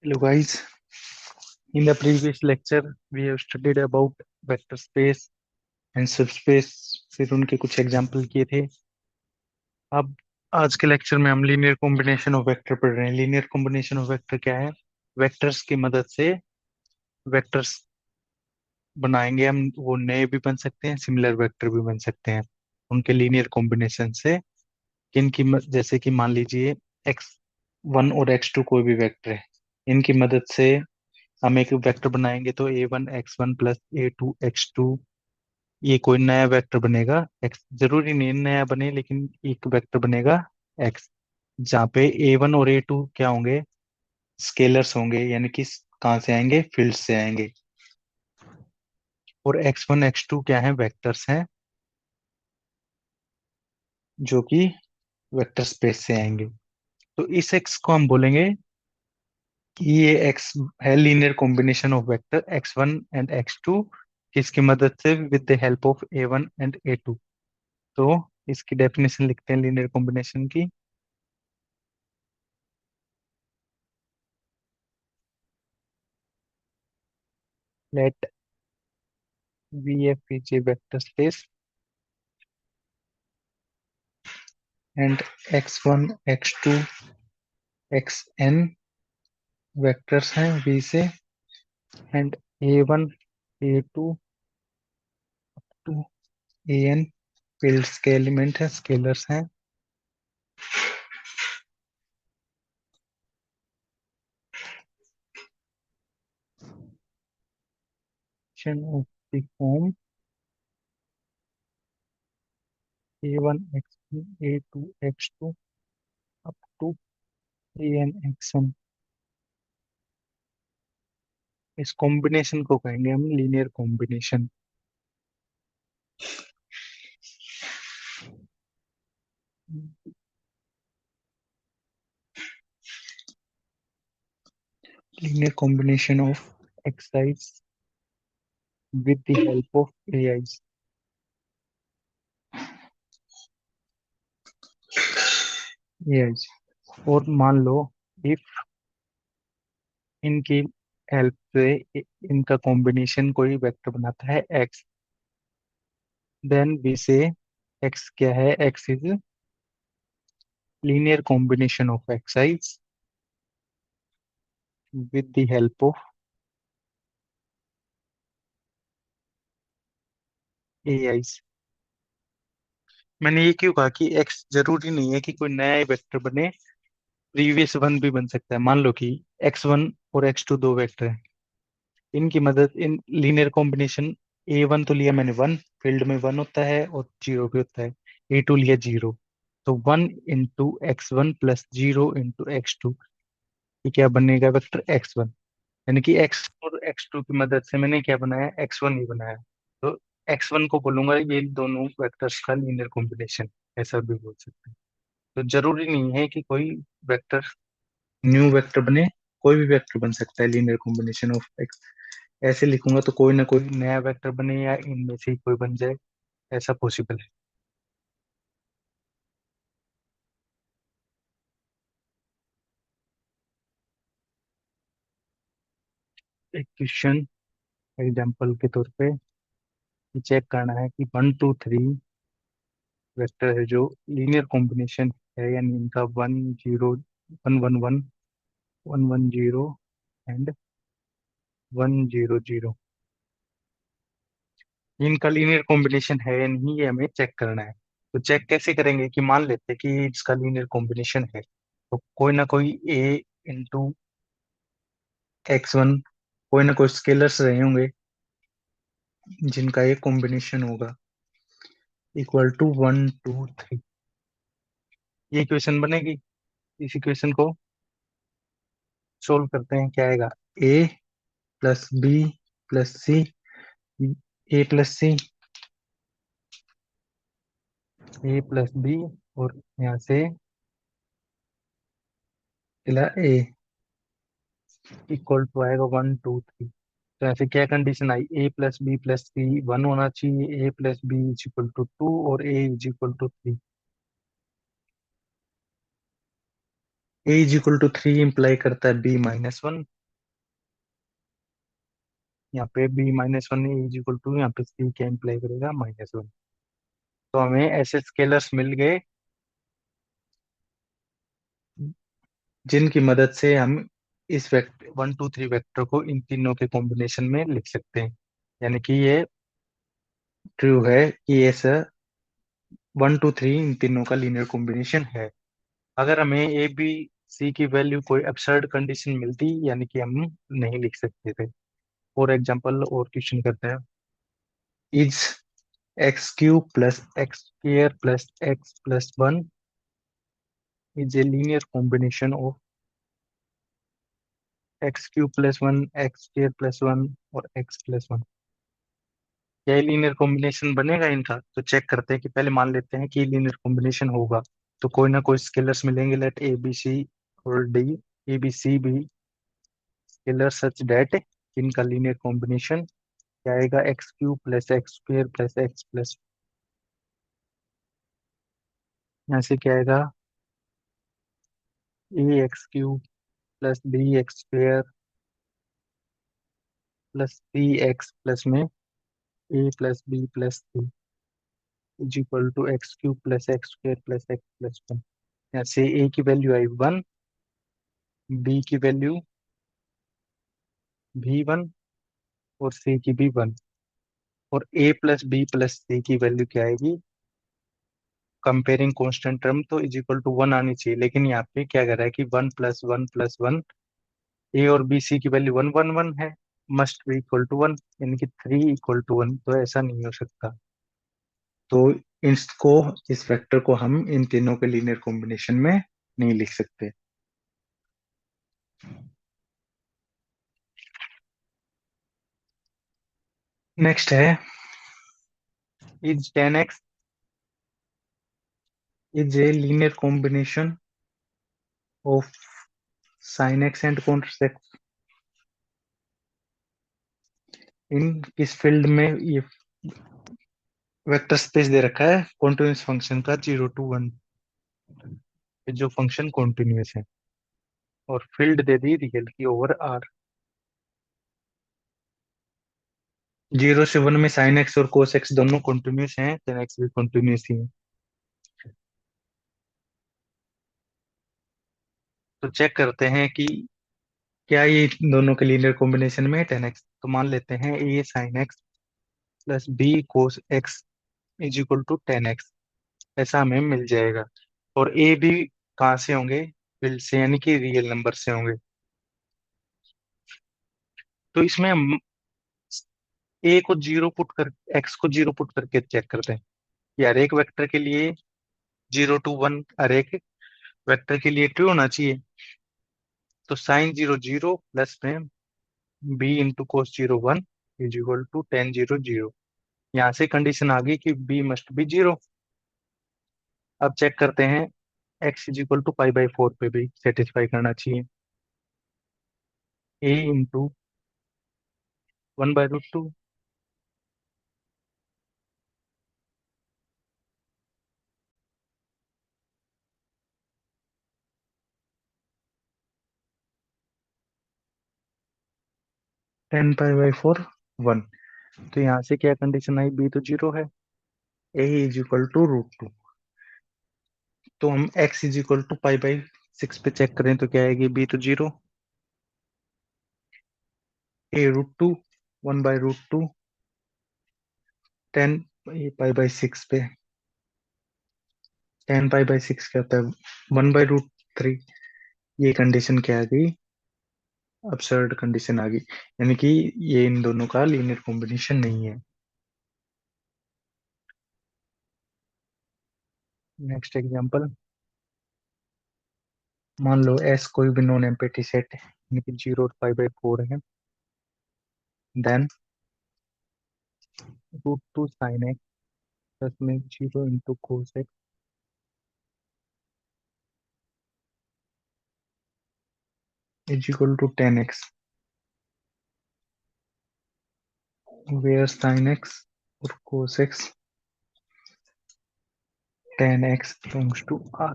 Hello guys, in the previous lecture we have studied about vector space and subspace। फिर उनके कुछ example किए थे। अब आज के लेक्चर में हम लीनियर कॉम्बिनेशन ऑफ वेक्टर पढ़ रहे हैं। लीनियर कॉम्बिनेशन ऑफ वेक्टर क्या है? वेक्टर्स की मदद से वेक्टर्स बनाएंगे हम। वो नए भी बन सकते हैं, सिमिलर वेक्टर भी बन सकते हैं उनके लीनियर कॉम्बिनेशन से। जैसे कि मान लीजिए एक्स वन और एक्स टू कोई भी वेक्टर है, इनकी मदद से हम एक वेक्टर बनाएंगे तो a1 x1 plus a2 x2, ये कोई नया वेक्टर बनेगा। एक्स जरूरी नहीं नया बने, लेकिन एक वेक्टर बनेगा एक्स, जहाँ पे a1 और a2 क्या होंगे? स्केलर्स होंगे, यानी कि कहाँ से आएंगे? फील्ड से आएंगे। और x1 x2 क्या है? वेक्टर्स हैं जो कि वेक्टर स्पेस से आएंगे। तो इस x को हम बोलेंगे कि ये x है linear combination of vector x1 and x2, किसकी मदद से? With the help of a1 and a2। तो इसकी डेफिनेशन लिखते हैं लीनियर कॉम्बिनेशन की। Let VF is a vector space and x1 x2 xn vectors हैं V से, and a1 a2 to an fields के एलिमेंट है, स्केलर्स हैं। Of the form a1 x2 a2 x2 up to an xn। इस combination को कहेंगे हम linear combination. Linear combination of xi's with the help of ai's। ai's और मान लो if इनकी हेल्प से इनका कॉम्बिनेशन कोई वेक्टर बनाता है x, देन वी से x क्या है? x is linear combination of xi's with the help of ai's। मैंने ये क्यों कहा कि x जरूरी नहीं है कि कोई नया वेक्टर बने, प्रीवियस वन भी बन सकता है। मान लो कि x1 और x2 दो वेक्टर हैं, इनकी मदद इन लीनियर कॉम्बिनेशन, a1 तो लिया मैंने वन, फील्ड में वन होता है और जीरो भी होता है। a2 लिया जीरो, तो 1 into x1 plus 0 into x2, ये क्या बनेगा? Vector x1। यानी कि x और x2 की मदद से मैंने क्या बनाया? x1 ही बनाया। तो x1 को बोलूंगा ये दोनों वेक्टर्स का लीनियर कॉम्बिनेशन, ऐसा भी बोल सकते हैं। तो जरूरी नहीं है कि कोई वेक्टर न्यू वेक्टर बने, कोई भी वेक्टर बन सकता है लीनियर कॉम्बिनेशन ऑफ x। ऐसे लिखूंगा तो कोई ना कोई नया वेक्टर बने या इनमें से ही कोई बन जाए, ऐसा पॉसिबल है। एक क्वेश्चन एग्जाम्पल के तौर पे चेक करना है कि 1 2 3 वेक्टर है जो लीनियर कॉम्बिनेशन है, यानी इनका 1 0 1 1 1 1 1 0 एंड 1 0 0, इनका लीनियर कॉम्बिनेशन है या नहीं, ये हमें चेक करना है। तो चेक कैसे करेंगे? कि मान लेते हैं कि इसका लीनियर कॉम्बिनेशन है, तो कोई ना कोई a इंटू x1, कोई ना कोई स्केलर्स रहे होंगे जिनका ये कॉम्बिनेशन होगा, इक्वल टू 1 2 3। ये इक्वेशन बनेगी। इस इक्वेशन को सोल्व करते हैं, क्या आएगा? a plus B plus C, a plus C, a plus B, और यहाँ से मिला a, इक्वल टू आएगा 1 2 3। तो ऐसे क्या कंडीशन आई? a plus B plus C one होना चाहिए, a plus B is equal to 2 और a is equal to 3। A is equal to 3 imply करता है b-1। यहाँ पे b-1 A is equal to, यहाँ पे c क्या इंप्लाई करेगा, -1। तो हमें ऐसे स्केलर्स मिल गए जिनकी मदद से हम इस वेक्टर 1 2 3 वेक्टर को इन तीनों के कॉम्बिनेशन में लिख सकते हैं। यानी कि ये ट्रू है कि ऐसा 1 2 3 इन तीनों का लीनियर कॉम्बिनेशन है। अगर हमें ए बी सी की वैल्यू कोई एब्सर्ड कंडीशन मिलती, यानी कि हम नहीं लिख सकते थे। फॉर एग्जांपल और क्वेश्चन करते हैं, is x³ plus x square plus x+1 is a linear combination of x³ + 1 x² + 1 और x+1। क्या ये लीनियर कॉम्बिनेशन बनेगा इनका? तो चेक करते हैं कि पहले मान लेते हैं कि लीनियर कॉम्बिनेशन होगा। तो कोई ना कोई स्केलर्स मिलेंगे, लेट ए बी सी और डी, ए बी सी भी स्केलर सच डेट इनका लीनियर कॉम्बिनेशन क्या आएगा, x³ plus x² plus x plus, यहाँ से क्या आएगा, a x³ plus b x² plus c x plus में a+b+c is equal to x³ plus x² plus x+1। यहाँ से a की वैल्यू आई 1, b की वैल्यू v1 और c की भी 1, और a+b+c की वैल्यू क्या आएगी, कंपेयरिंग कांस्टेंट टर्म तो इज इक्वल टू 1 आनी चाहिए, लेकिन यहाँ पे क्या कर रहा है कि 1+1+1, ए और बी सी की वैल्यू 1 1 1 है, मस्ट बी इक्वल टू 1, यानी कि 3 = 1। तो ऐसा नहीं हो सकता। तो इसको, इस वेक्टर को हम इन तीनों के लीनियर कॉम्बिनेशन में नहीं लिख सकते। नेक्स्ट है, is 10x is a linear combination of sin x and cos x। इन किस फील्ड में ये वेक्टर स्पेस दे रखा है कॉन्टिन्यूस फंक्शन का 0 to 1, जो फंक्शन कॉन्टिन्यूस है, और फील्ड दे दी रियल की ओवर आर। 0 से 1 में साइन एक्स और कोस एक्स दोनों कॉन्टिन्यूस हैं, टेन एक्स भी कॉन्टिन्यूस ही है। तो चेक करते हैं कि क्या ये दोनों के लीनियर कॉम्बिनेशन में है 10x। तो मान लेते हैं A sine X plus B cos X is equal to 10x, ऐसा हमें मिल जाएगा। और ए भी कहाँ से होंगे, फील्ड से, यानी कि रियल नंबर से होंगे। तो इसमें हम ए को जीरो पुट कर, एक्स को जीरो पुट करके चेक करते हैं कि हर एक वेक्टर के लिए 0 to 1 हर एक वेक्टर के लिए ट्रू होना चाहिए। तो साइन 0 0 प्लस में B into cos 0 1 is equal to 10 0 0। यहाँ से कंडीशन आ गई कि बी मस्ट बी 0। अब चेक करते हैं, एक्स इज इक्वल टू π/4 पे भी सेटिस्फाई करना चाहिए। ए इंटू 1/√2, 10π/4 1। तो यहाँ से क्या कंडीशन आई, बी तो 0 है, ए इज इक्वल टू √2। तो हम एक्स इज इक्वल टू π/6 पे चेक करें तो क्या आएगी, बी तो 0, ए √2, 1/√2, 10 π/6 पे, 10π/6 क्या होता है, 1/√3। ये कंडीशन क्या आ गई, अबसर्ड कंडीशन आ गई, यानी कि ये इन दोनों का लीनियर कॉम्बिनेशन नहीं है। नेक्स्ट एग्जांपल, मान लो एस कोई भी नॉन एम्प्टी सेट है, यानी कि 0 और π/4 है। देन √2 साइन एक्स प्लस में 0 into cos X is equal to 10x, where sine X और cos X 10x belongs to R.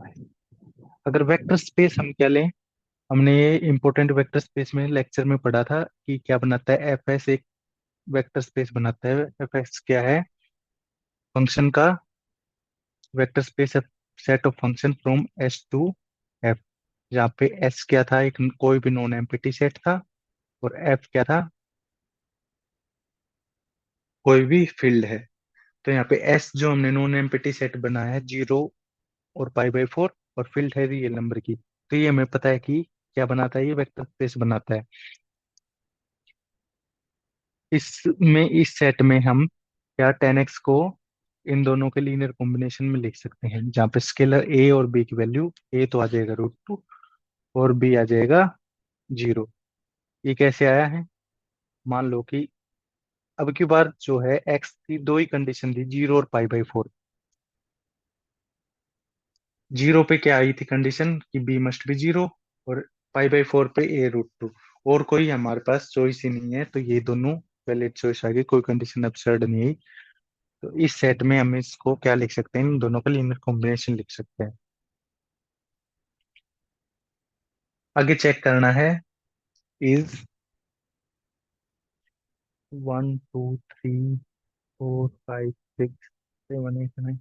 अगर वेक्टर स्पेस हम क्या लें, हमने ये इंपॉर्टेंट वेक्टर स्पेस में लेक्चर में पढ़ा था कि क्या बनाता है, एफ एस एक वेक्टर स्पेस बनाता है। एफ एस क्या है, फंक्शन का वेक्टर स्पेस है, set of function from S to F, जहाँ पे एस क्या था, एक कोई भी नॉन एम्प्टी सेट था, और एफ क्या था, कोई भी फील्ड है। तो यहाँ पे एस जो हमने नॉन एम्प्टी सेट बनाया है, 0 और π/4, और फील्ड है रियल नंबर की, तो ये हमें पता है कि क्या बनाता है, ये वेक्टर स्पेस बनाता है। इसमें इस सेट में हम क्या 10x को इन दोनों के लीनियर कॉम्बिनेशन में लिख सकते हैं, जहाँ पे स्केलर ए और बी की वैल्यू, ए तो आ जाएगा √2 और बी आ जाएगा 0। ये कैसे आया है, मान लो कि अब की बार जो है एक्स की दो ही कंडीशन थी, 0 और π/4। 0 पे क्या आई थी कंडीशन कि बी मस्ट बी 0, और π/4 पे a√2, और कोई हमारे पास चॉइस ही नहीं है, तो ये दोनों वैलिड चॉइस आ गई, कोई कंडीशन अबसर्ड नहीं आई। तो इस सेट में हम इसको क्या लिख सकते हैं, इन दोनों का लीनियर कॉम्बिनेशन लिख सकते हैं। आगे चेक करना है, is 1 2 3 4 5 6 7 8 9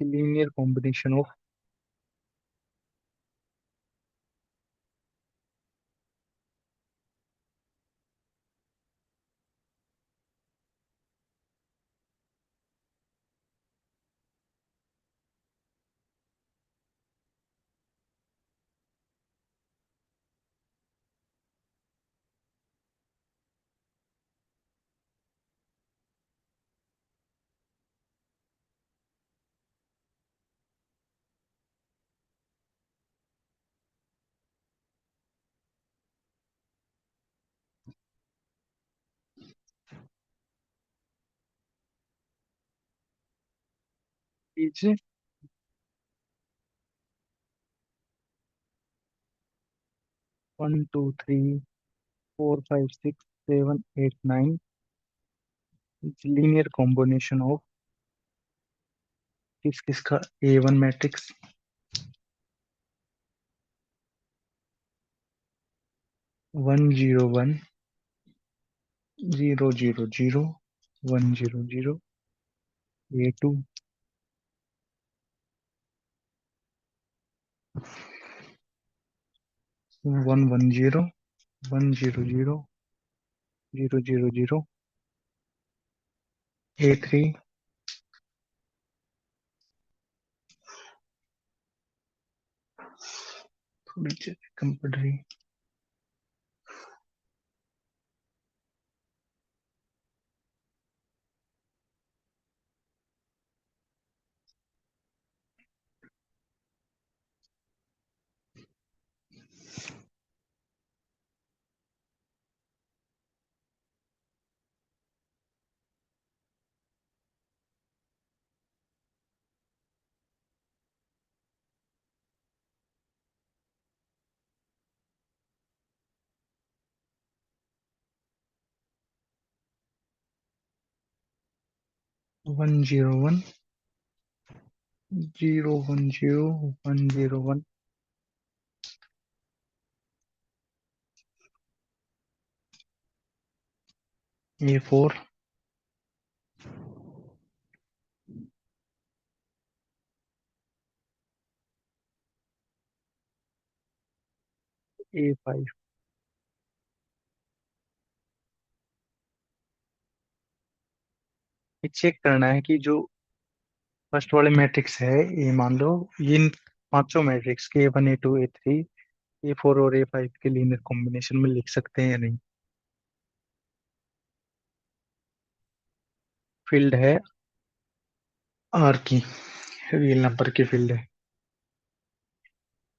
linear combination of, 1 2 3 4 5 6 7 8 9 linear combination of किस किस का, A1 मैट्रिक्स, 1 0 0 0 1 0 0 0 0 0 0 0 A3, थोड़ी जगह कम पड़ रही, 1 0 1 0 1 0 1 A4, A5। ये चेक करना है कि जो फर्स्ट वाले मैट्रिक्स है, ये मान लो ये इन पांचों मैट्रिक्स के A1 A2 A3 A4 और A5 के लीनियर कॉम्बिनेशन में लिख सकते हैं या नहीं। फील्ड है आर की, रियल नंबर की फील्ड है।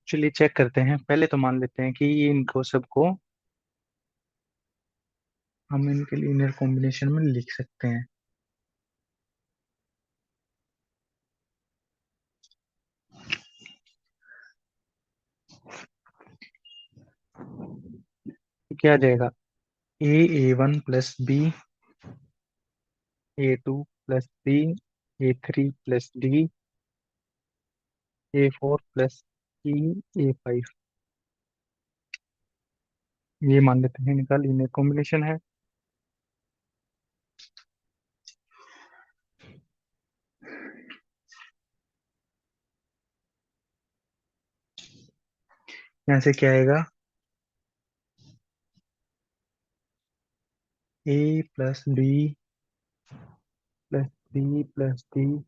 चलिए चेक करते हैं, पहले तो मान लेते हैं कि ये इनको सबको हम इनके लीनियर कॉम्बिनेशन में लिख सकते हैं। तो क्या आ जाएगा, A A1 plus B A2 + B, A3 + D, A4 + E, A5। ये मान लेते हैं इनका लीनियर कॉम्बिनेशन है। यहाँ से क्या आएगा? A + B + C + D।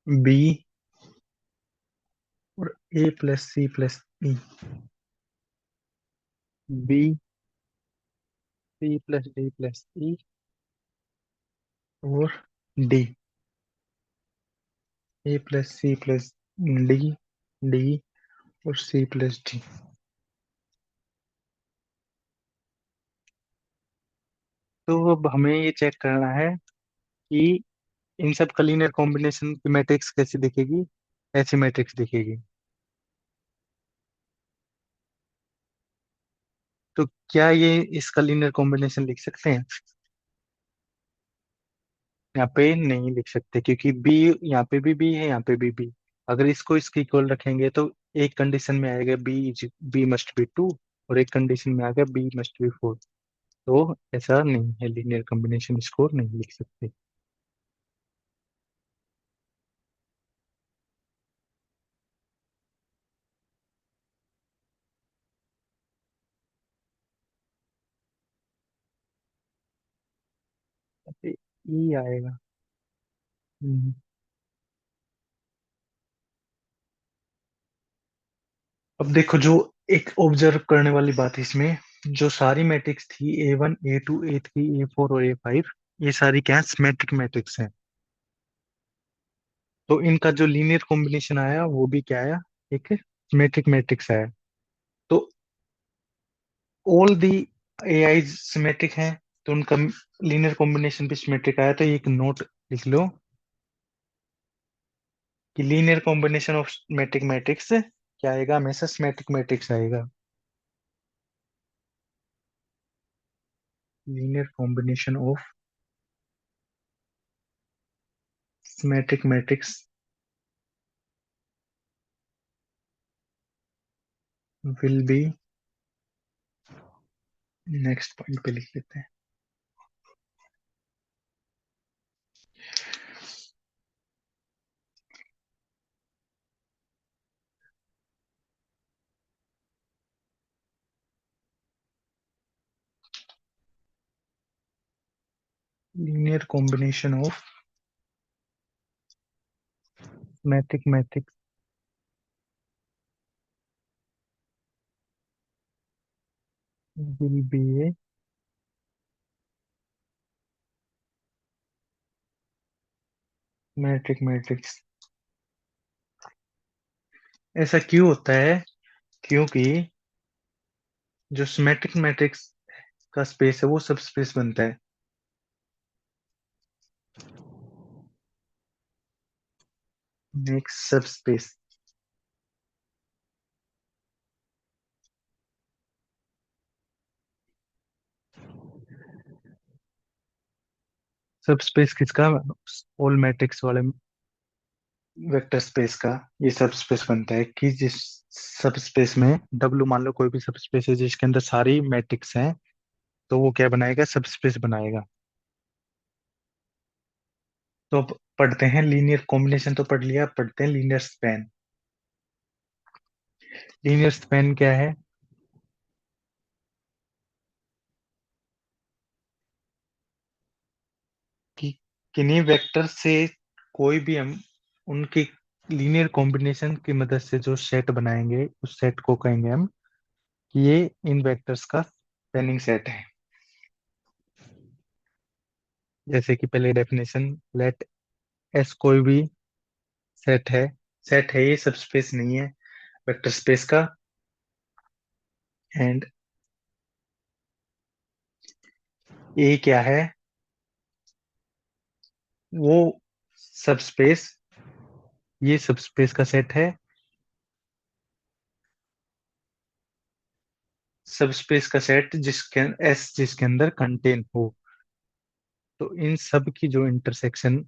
B और A + C + E। B, C + D + E और D। A + C + D, D और C + D। तो अब हमें ये चेक करना है कि इन सब का लीनियर कॉम्बिनेशन की मैट्रिक्स कैसी दिखेगी। ऐसी मैट्रिक्स दिखेगी। तो क्या ये इसका लीनियर कॉम्बिनेशन लिख सकते हैं? यहाँ पे नहीं लिख सकते क्योंकि बी, यहाँ पे भी बी है, यहाँ पे भी बी। अगर इसको इसके इक्वल रखेंगे तो एक कंडीशन में आएगा बी मस्ट बी 2, और एक कंडीशन में आएगा B must be 4। तो ऐसा नहीं है, लीनियर कॉम्बिनेशन स्कोर नहीं लिख सकते। ई आएगा। हम्म। अब देखो, जो एक ऑब्जर्व करने वाली बात है इसमें, जो सारी मैट्रिक्स थी A1 A2 A3 A4 और A5, ये सारी क्या है? सिमेट्रिक मैट्रिक्स हैं। तो इनका जो लीनियर कॉम्बिनेशन आया वो भी क्या आया? एक सिमेट्रिक मैट्रिक्स आया। तो all the A I symmetric हैं, तो उनका लीनियर कॉम्बिनेशन भी सिमेट्रिक आया। तो ये एक नोट लिख लो कि linear combination of symmetric matrix क्या आएगा? हमेशा सिमेट्रिक मैट्रिक्स आएगा। Linear combination of symmetric matrix will be, next point पे लिख लेते हैं, linear combination of symmetric matrix will be a matrix matrix. ऐसा क्यों होता है? क्योंकि जो सिमेट्रिक मैट्रिक्स का स्पेस है वो सब स्पेस बनता है। नेक्स्ट सब स्पेस। सब स्पेस किसका? ऑल मैट्रिक्स वाले वेक्टर स्पेस का ये सब स्पेस बनता है कि जिस सब स्पेस में डब्लू मान लो कोई भी सब स्पेस है जिसके अंदर सारी मैट्रिक्स हैं, तो वो क्या बनाएगा? सब स्पेस बनाएगा। तो अब पढ़ते हैं लीनियर कॉम्बिनेशन, तो पढ़ लिया, अब पढ़ते हैं लीनियर स्पैन। लीनियर स्पैन क्या है? कि किन्हीं वेक्टर से कोई भी हम उनके लीनियर कॉम्बिनेशन की मदद से जो सेट बनाएंगे उस सेट को कहेंगे हम कि ये इन वेक्टर्स का स्पैनिंग सेट है। जैसे कि पहले डेफिनेशन, लेट एस कोई भी सेट है, सेट है, ये सब स्पेस नहीं है वेक्टर स्पेस का। एंड ए क्या है, वो सब स्पेस, ये सब स्पेस का सेट है, सब स्पेस का सेट जिसके एस जिसके अंदर कंटेन हो। तो इन सब की जो इंटरसेक्शन,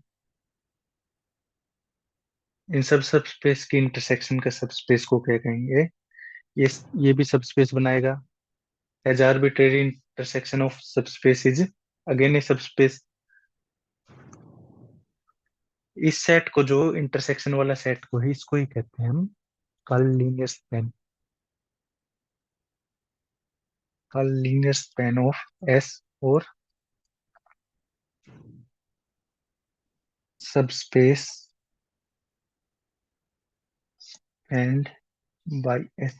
इन सब सब स्पेस की इंटरसेक्शन का सब स्पेस को क्या कहेंगे? ये ये भी सब स्पेस बनाएगा। एज आर्बिट्रेरी इंटरसेक्शन ऑफ सब स्पेस इज अगेन ए सब स्पेस। इस सेट को, जो इंटरसेक्शन वाला सेट को है, इसको ही कहते हैं हम curl linear span, curl linear span of S और सब स्पेस एंड बाई एस।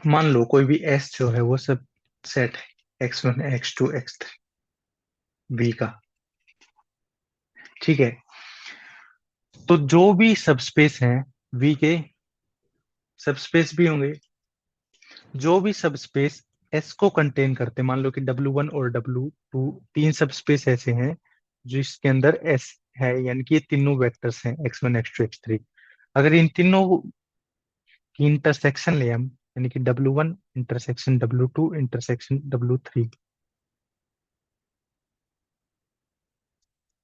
मान लो कोई भी एस जो है वो सब सेट है, x1 x2 x3 वी का, ठीक है। तो जो भी सब स्पेस है वी के, सब स्पेस भी होंगे। जो भी सब स्पेस एस को कंटेन करते हैं, मान लो कि W1 और W2 तीन सब स्पेस ऐसे हैं जिसके अंदर एस है, यानी कि ये तीनों वेक्टर्स हैं x1 x2 x3। अगर इन तीनों की इंटरसेक्शन ले हम, यानी कि W1 intersection W2 intersection W3,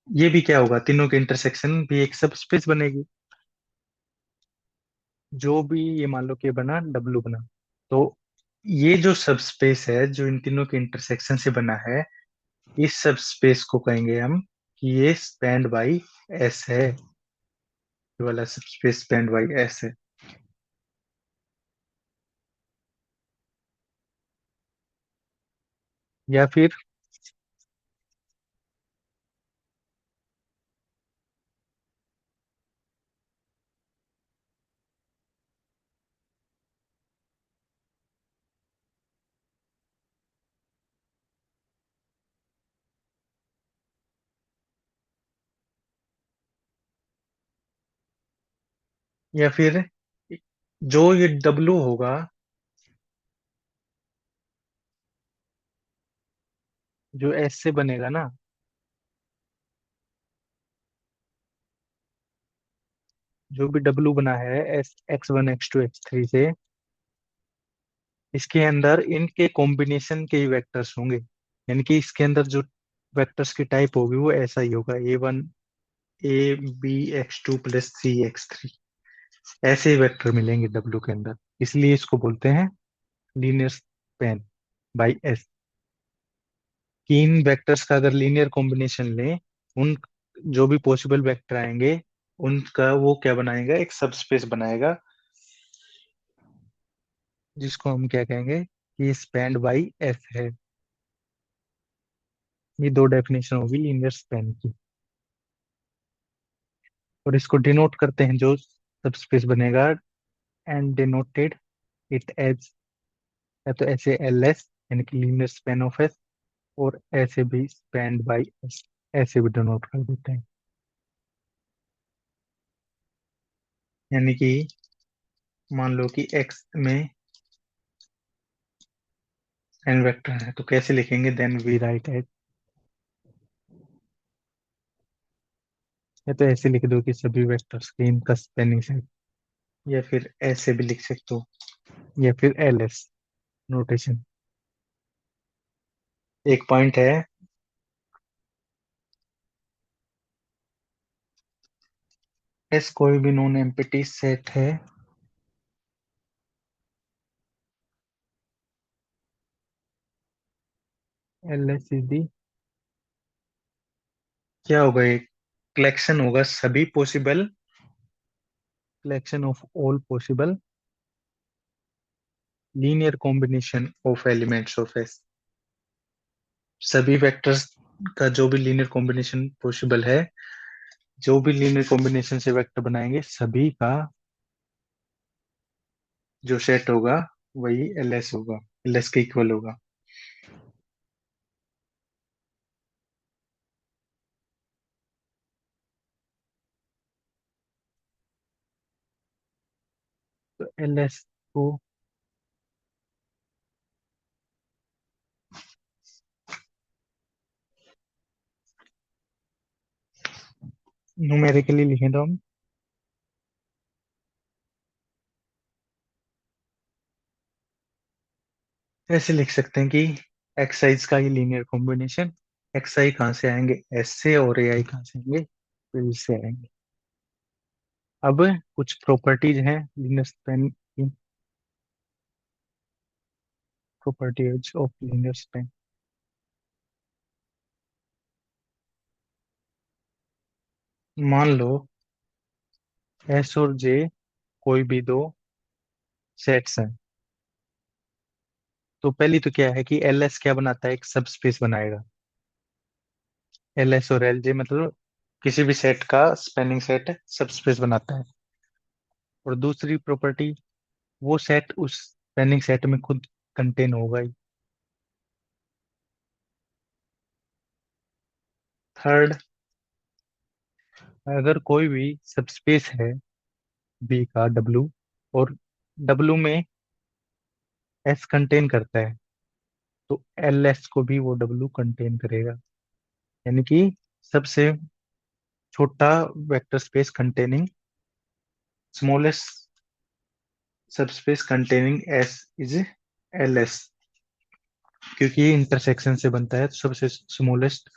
ये भी क्या होगा, तीनों के इंटरसेक्शन भी एक सब स्पेस बनेगी। जो भी ये मान लो कि बना W बना, तो ये जो सब स्पेस है जो इन तीनों के इंटरसेक्शन से बना है, इस सब स्पेस को कहेंगे हम कि ये स्पैन्ड बाई एस है, ये वाला सब स्पेस स्पैन्ड बाई एस है। या फिर या फिर जो ये W होगा, जो एस से बनेगा ना, जो भी W बना है एस x1 x2 x3 से, इसके अंदर इनके कॉम्बिनेशन के ही वेक्टर्स होंगे। यानी कि इसके अंदर जो वेक्टर्स की टाइप होगी वो ऐसा ही होगा, A1 AB x2 + C x3, ऐसे ही वेक्टर मिलेंगे W के अंदर। इसलिए इसको बोलते हैं लीनियर स्पैन बाई एस। कि इन वेक्टर्स का अगर लीनियर कॉम्बिनेशन लें, उन जो भी पॉसिबल वेक्टर आएंगे उनका वो क्या बनाएगा, एक सब स्पेस बनाएगा, जिसको हम क्या कहेंगे कि स्पैन्ड बाई एस है। ये दो डेफिनेशन होगी लीनियर स्पैन की। और इसको डिनोट करते हैं, जो सब स्पेस बनेगा, एंड डिनोटेड इट एज, या तो ऐसे एल एस, यानी कि लीनियर स्पैन ऑफ एस, और ऐसे भी स्पैन्ड बाई एस, ऐसे भी डिनोट कर देते हैं। यानी कि मान लो कि एक्स में एन वेक्टर है, तो कैसे लिखेंगे, देन वी राइट एट, या तो ऐसे लिख दो कि सभी वेक्टर्स के इनका स्पेनिंग सेट, या फिर ऐसे भी लिख सकते हो, या फिर एल एस नोटेशन। एक पॉइंट है, एस कोई भी नॉन एम्प्टी सेट है, एल एस इज दी, क्या होगा, एक कलेक्शन होगा सभी possible, collection of all possible linear combination of elements of S. सभी वेक्टर्स का जो भी लीनियर कॉम्बिनेशन पॉसिबल है, जो भी लीनियर कॉम्बिनेशन से वेक्टर बनाएंगे, सभी का जो सेट होगा वही एल एस होगा, एल एस के इक्वल होगा। तो एल एस को न्यूमेरिकली लिखें तो हम ऐसे लिख सकते हैं कि एक्सआइज का ये लीनियर कॉम्बिनेशन, एक्स आई कहाँ से आएंगे, एस से, और ए आई कहाँ से आएंगे, फिर से आएंगे। अब कुछ प्रॉपर्टीज हैं लीनियर स्पेन की, प्रॉपर्टीज ऑफ लीनियर स्पेन। मान लो एस और जे कोई भी दो सेट्स हैं, तो पहली तो क्या है कि एल एस क्या बनाता है, एक सब स्पेस बनाएगा। एल एस और एल जे मतलब किसी भी सेट का स्पेनिंग सेट सब स्पेस बनाता है। और दूसरी प्रॉपर्टी, वो सेट उस स्पेनिंग सेट में खुद कंटेन होगा ही। थर्ड, अगर कोई भी सब स्पेस है बी का डब्लू, और डब्लू में एस कंटेन करता है, तो एल एस को भी वो डब्लू कंटेन करेगा। यानी कि सबसे छोटा vector space containing smallest subspace containing S is L S, क्योंकि ये इंटरसेक्शन से बनता है, तो सबसे smallest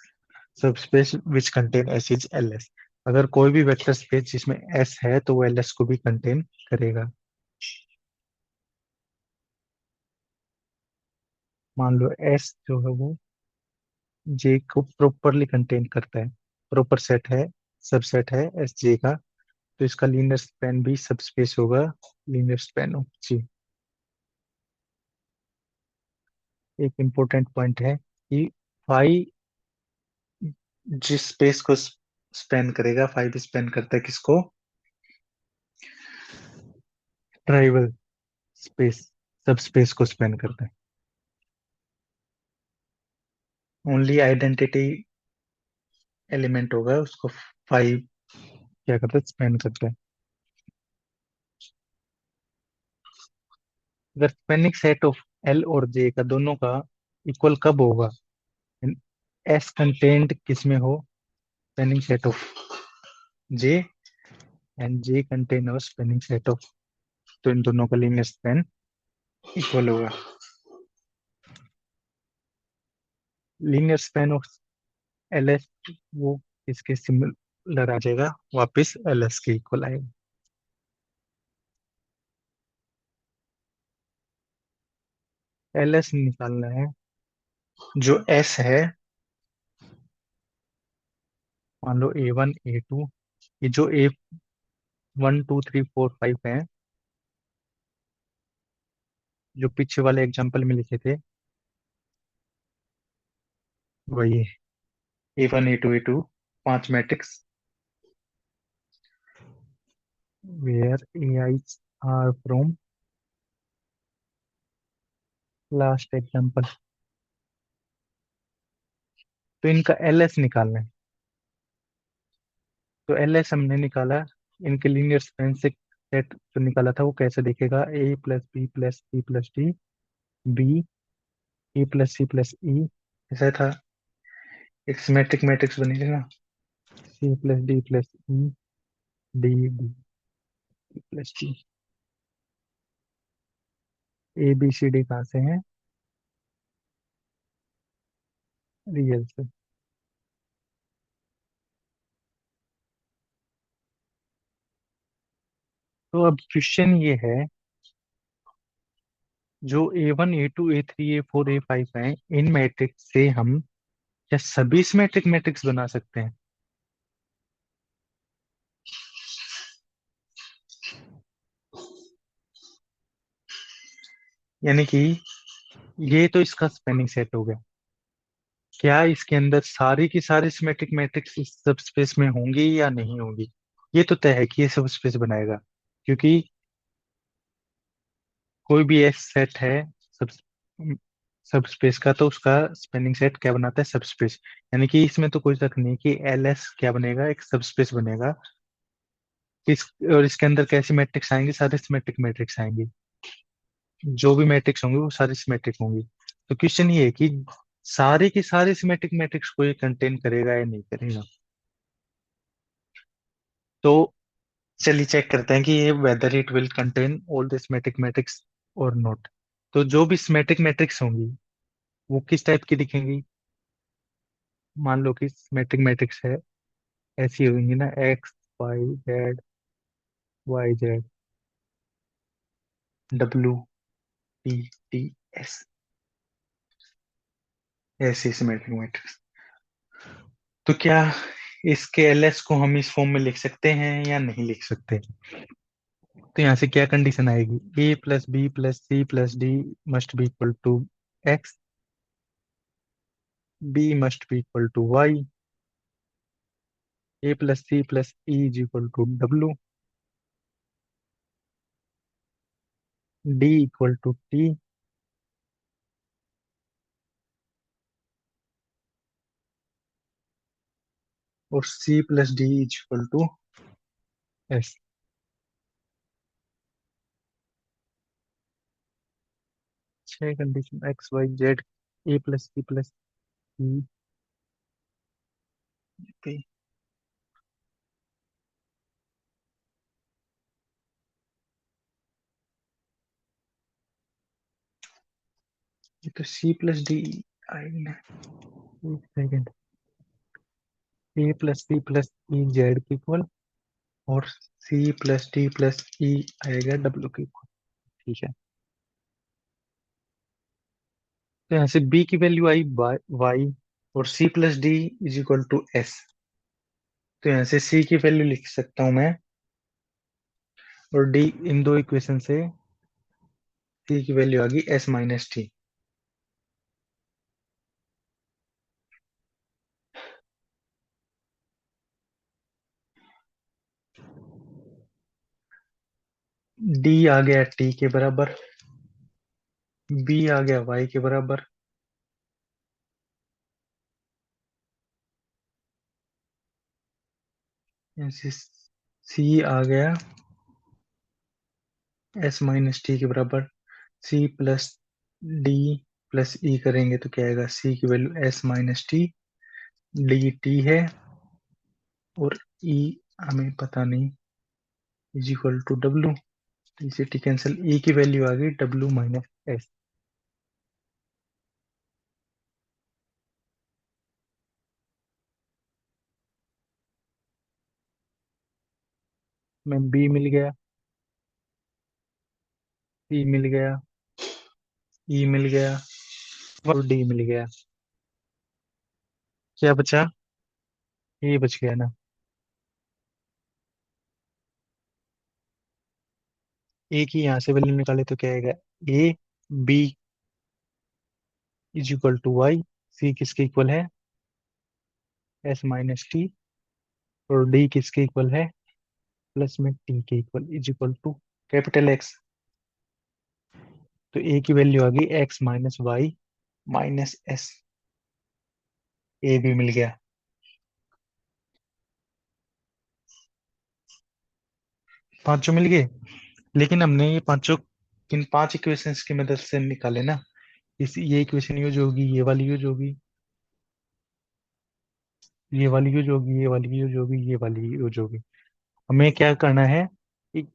subspace which contain S is L S. अगर कोई भी वेक्टर स्पेस जिसमें एस है तो वो एल एस को भी कंटेन करेगा। मान लो एस जो है वो जे को प्रॉपरली कंटेन करता है, प्रॉपर सेट है, सबसेट है एस जे का, तो इसका लीनियर स्पैन भी सबस्पेस होगा, लीनियर स्पैन ऑफ जी। एक इम्पोर्टेंट पॉइंट है कि फाई जिस स्पेस को स्पेन करेगा, फाइव स्पेन करता है किसको, ट्राइवल स्पेस, सब स्पेस को स्पेन करता है। ओनली आइडेंटिटी एलिमेंट होगा उसको फाइव क्या करता है, स्पेन करता है। अगर स्पेनिंग सेट ऑफ एल और जे का दोनों का इक्वल कब होगा, एस कंटेंट किसमें हो, spanning set of J, and J contain और स्पेनिंग सेट ऑफ, तो इन दोनों का लीनियर स्पेन इक्वल होगा। Linear span of L S वो इसके सिमिलर आ जाएगा, वापस एल एस के इक्वल आएगा। एल एस निकालना है, जो एस है, मान लो ए वन ए टू, ये जो A one two three four five है, जो पीछे वाले एग्जांपल में लिखे थे, वही ए वन ए टू पांच matrix, where A I are from last example, तो इनका एल एस निकालना है। तो एल एस हमने निकाला, इनके लीनियर स्पेन से सेट जो निकाला था वो कैसे दिखेगा, A plus B plus C plus D, B A plus C plus E, ऐसा था। एक सिमेट्रिक मैट्रिक्स बनेगा ना, C plus D plus E, D D plus D. A B C D कहाँ से है, रियल से। तो अब क्वेश्चन ये है, जो A one A two A three A four A five है, इन मैट्रिक्स से हम क्या सभी सिमेट्रिक मैट्रिक्स बना सकते हैं। यानी कि ये तो इसका स्पेनिंग सेट हो गया, क्या इसके अंदर सारी की सारी सिमेट्रिक मैट्रिक्स इस सब स्पेस में होंगी या नहीं होंगी, ये तो तय है कि ये सब स्पेस बनाएगा। क्योंकि कोई भी एस सेट है सब सब स्पेस का, तो उसका स्पेनिंग सेट क्या बनाता है, सब स्पेस। यानी कि इसमें तो कोई शक नहीं कि एल एस क्या बनेगा, एक सब स्पेस बनेगा। इस और इसके अंदर कैसी मैट्रिक्स आएंगी, सारे सिमेट्रिक मैट्रिक्स आएंगी। जो भी मैट्रिक्स होंगे वो सारी सिमेट्रिक होंगी। तो क्वेश्चन ये है कि सारे के सारे सिमेट्रिक मैट्रिक्स को ये कंटेन करेगा या नहीं करेगा। तो चलिए चेक करते हैं कि ये whether it will contain all the symmetric matrix और नॉट। तो जो भी सिमेट्रिक मैट्रिक्स होंगी वो किस टाइप की दिखेंगी। मान लो कि सिमेट्रिक मैट्रिक्स है, ऐसी होंगी ना, X Y Z, Y Z, W T T S, ऐसी सिमेट्रिक मैट्रिक्स। तो क्या इसके एलएस को हम इस फॉर्म में लिख सकते हैं या नहीं लिख सकते। तो यहाँ से क्या कंडीशन आएगी, A plus B plus C plus D must be equal to X, B must be equal to Y, A plus C plus E is equal to W, D equal to T, और C plus D is equal to S. छह condition X Y Z, A plus C plus E पे। ये तो C plus D आएगी ना, एक second. A plus C plus E Z की equal, और सी प्लस डी प्लस ई आएगा डब्ल्यू की इक्वल। ठीक है। तो यहाँ से बी की वैल्यू आई वाई, और C plus D is equal to S. तो यहाँ से सी की वैल्यू लिख सकता हूँ मैं, और डी, इन दो इक्वेशन से सी की वैल्यू आ गई एस माइनस टी। डी आ गया टी के बराबर, बी आ गया वाई के बराबर, ऐसे सी आ गया एस माइनस टी के बराबर। सी प्लस डी प्लस ई करेंगे तो क्या आएगा, सी की value S minus T, D T है, और ई हमें पता नहीं, इज इक्वल टू डब्ल्यू। इसे टी कैंसिल, ई की वैल्यू आ गई डब्ल्यू माइनस एस। में बी मिल गया, सी मिल गया, ई मिल गया, और डी मिल गया। क्या बचा, ये बच गया ना। ए की यहाँ से वैल्यू निकाले तो क्या आएगा, A B is equal to Y, C किसके इक्वल है, एस माइनस टी, और डी किसके इक्वल है, प्लस में टी के equal, is equal to capital X. तो ए की वैल्यू आ गई X minus Y minus S, A भी मिल गया। पांचों मिल गए। लेकिन हमने ये पांचों किन पांच इक्वेशंस की मदद से निकाले ना। इस ये इक्वेशन यूज होगी, ये वाली यूज होगी, ये वाली यूज होगी, ये वाली यूज होगी, ये वाली यूज होगी। हमें क्या करना है,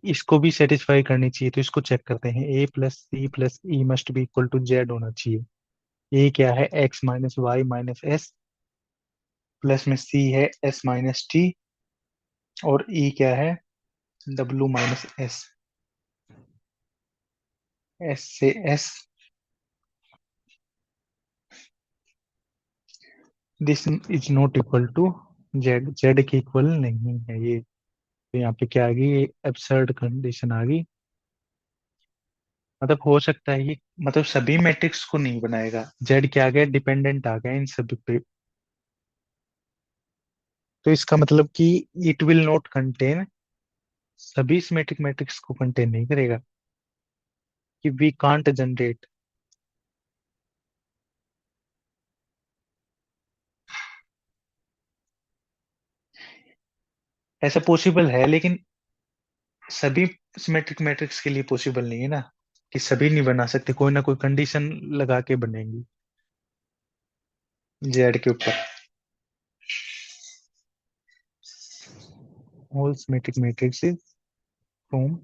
इसको भी सेटिस्फाई करनी चाहिए। तो इसको चेक करते हैं, A plus C plus E must be equal to Z होना चाहिए। ए क्या है, X minus Y minus S, plus में सी है एस माइनस टी, और ई क्या है, डब्ल्यू माइनस एस, एस से S. This is not equal to Z, Z की इक्वल नहीं है ये। तो यहाँ पे क्या आ गई, एब्सर्ड कंडीशन आ गई। मतलब हो सकता है ये, मतलब सभी मैट्रिक्स को नहीं बनाएगा, जेड क्या आ गया, डिपेंडेंट आ गया इन सभी पे। तो इसका मतलब कि इट विल नॉट कंटेन, सभी सिमेट्रिक मैट्रिक्स को कंटेन नहीं करेगा, कि वी कांट जनरेट। ऐसा पॉसिबल है, लेकिन सभी सिमेट्रिक मैट्रिक्स के लिए पॉसिबल नहीं है ना, कि सभी नहीं बना सकते, कोई ना कोई कंडीशन लगा के बनेंगी जेड के ऊपर। All symmetric matrix from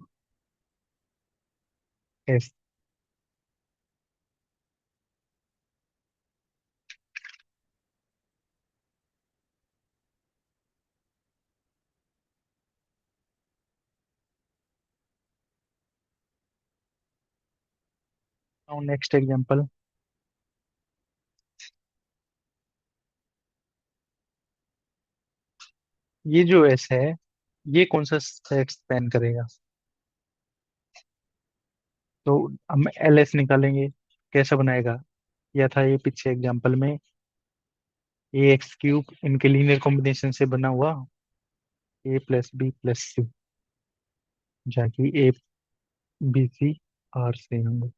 S. Now next example. ये जो एस है, ये कौन सा सेट स्पैन करेगा? तो हम एल एस निकालेंगे, कैसा बनाएगा? या था ये पीछे एग्जांपल में ए एक्स क्यूब इनके लीनियर कॉम्बिनेशन से बना हुआ ए प्लस बी प्लस सी, जहाँ की ए बी सी आर से होंगे।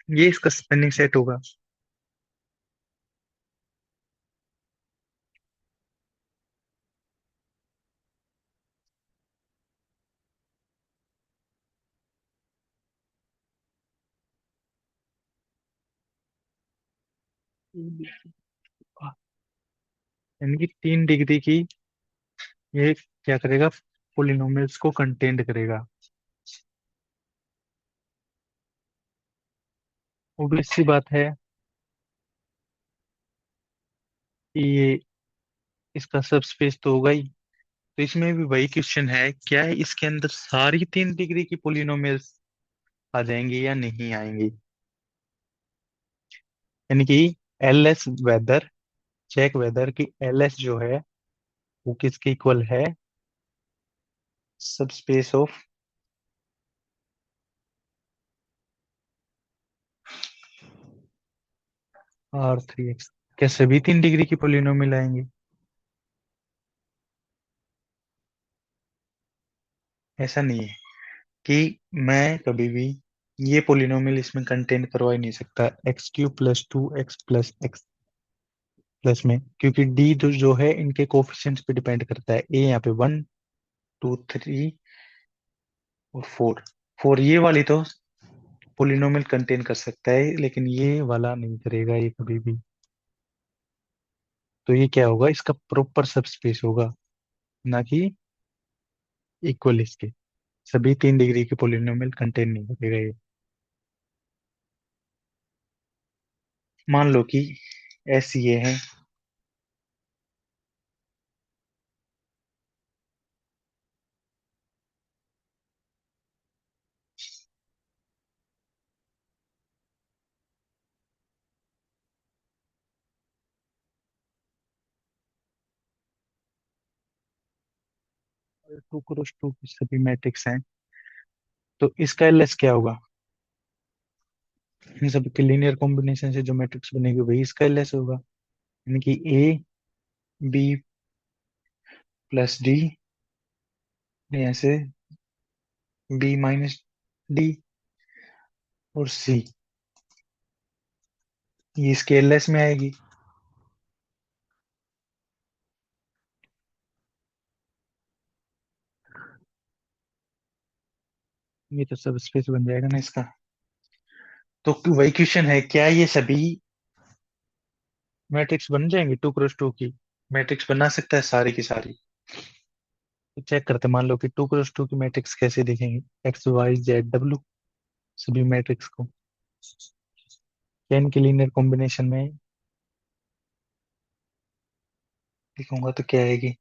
ये इसका स्पेनिंग सेट होगा। यानी कि 3 डिग्री की ये क्या करेगा, पोलिनोमियल्स को कंटेंट करेगा। ऑब्वियस सी बात है कि ये इसका सब स्पेस तो होगा ही। तो इसमें भी वही क्वेश्चन है, क्या है इसके अंदर सारी 3 डिग्री की पोलिनोमियल्स आ जाएंगी या नहीं आएंगी? यानी कि L S whether, check whether की एल एस जो है वो किसके इक्वल है, subspace of R three X. क्या सभी 3 डिग्री की पोलिनोमियल आएंगे? ऐसा नहीं है कि मैं कभी भी ये पोलिनोमियल इसमें कंटेंट करवा ही नहीं सकता, x cube plus 2 x plus x plus में, क्योंकि डी जो है इनके कोफिशिएंट्स पे डिपेंड करता है। ए यहाँ पे 1 2 3 और 4 ये वाली तो पोलिनोमियल कंटेन कर सकता है, लेकिन ये वाला नहीं करेगा ये कभी भी। तो ये क्या होगा, इसका प्रॉपर सबस्पेस होगा, ना कि इक्वल इसके। सभी 3 डिग्री के पोलिनोमियल कंटेन नहीं करेगा ये। मान लो कि एस ये है, 2 क्रॉस 2 की सभी मैट्रिक्स हैं, तो इसका एलएस क्या होगा? इन सब के लीनियर कॉम्बिनेशन से जो मैट्रिक्स बनेगी वही इसका एलएस होगा। यानी कि ए बी प्लस डी, ऐसे बी माइनस डी और सी, ये इसके एलएस में आएगी। ये तो सब स्पेस बन जाएगा ना इसका। तो वही क्वेश्चन है, क्या ये सभी मैट्रिक्स बन जाएंगे 2 क्रॉस 2 की? मैट्रिक्स बना सकता है सारी की सारी? तो चेक करते हैं, मान लो कि 2 क्रॉस 2 की मैट्रिक्स कैसे देखेंगे, एक्स वाई जेड डब्ल्यू सभी मैट्रिक्स को। क्या इनके लीनियर कॉम्बिनेशन में लिखूंगा तो क्या आएगी?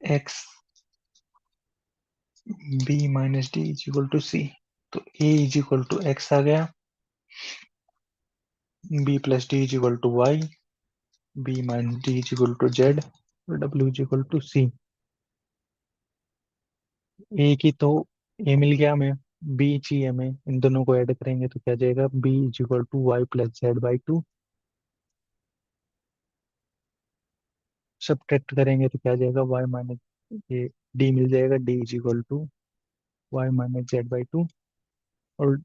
X B minus D is equal to C. तो A is equal to X आ गया, B plus D is equal to Y, B minus D is equal to Z और W is equal to C. A की तो ए मिल गया हमें, B चाहिए हमें, इन दोनों को ऐड करेंगे तो क्या जाएगा, B is equal to Y plus Z by 2। Subtract करेंगे तो क्या जाएगा, वाई माइनस, ये डी मिल जाएगा, D is equal to Y minus Z by 2 और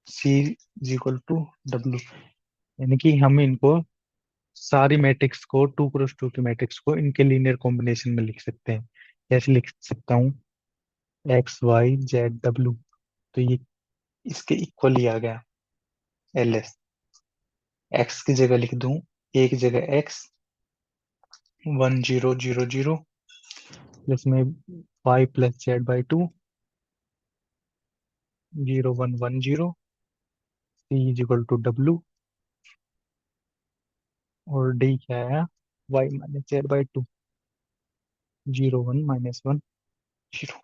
C is equal to W. यानी कि हम इनको सारी मैट्रिक्स को, 2x2 की मैट्रिक्स को इनके लीनियर कॉम्बिनेशन में लिख सकते हैं। कैसे लिख सकता हूँ? XYZ W, तो ये इसके इक्वल ही आ गया LS। एक्स की जगह लिख दूं, एक जगह x 1000 प्लस में y+z/2 0110 C = W, और D क्या है? y−z/2 01 - 1 0।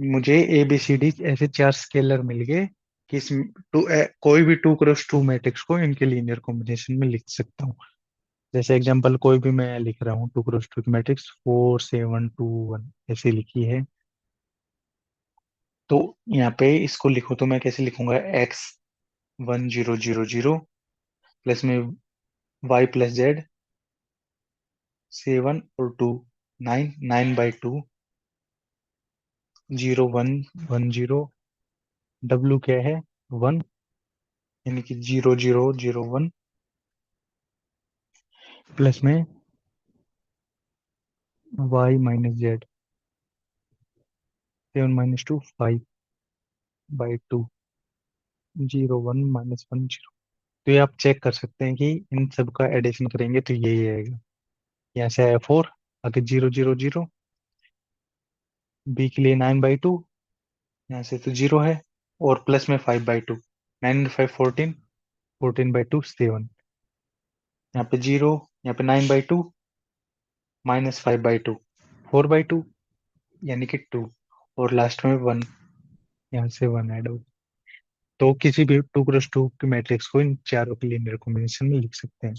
मुझे ABCD ऐसे चार स्केलर मिल गए कि इस कोई भी 2x2 मैट्रिक्स को इनके लीनियर कॉम्बिनेशन में लिख सकता हूँ। जैसे एग्जांपल कोई भी मैं लिख रहा हूँ, 2x2 की मैट्रिक्स 4 7 2 1 ऐसे लिखी है। तो यहाँ पे इसको लिखो तो मैं कैसे लिखूंगा? x 1000 प्लस में y+z 7 और 2 9 9/2 0110 W क्या है? 1, यानी कि 0001 प्लस में y−z 7 - 2 5/2 01 - 1 0। तो ये आप चेक कर सकते हैं कि इन सब का एडिशन करेंगे तो यही आएगा। यहाँ से आया 4, आगे 0 0 0, बी के लिए 9/2, यहाँ से तो 0 है, और प्लस में 5/2, 9 × 5 = 14, 14/2 7, यहाँ पे 0, यहाँ पे 9/2 -5/2 4/2, यानी कि 2, और लास्ट में 1, यहाँ से 1 ऐड हो। तो किसी भी 2x2 की मैट्रिक्स को इन चारों के लीनियर कॉम्बिनेशन में लिख सकते हैं।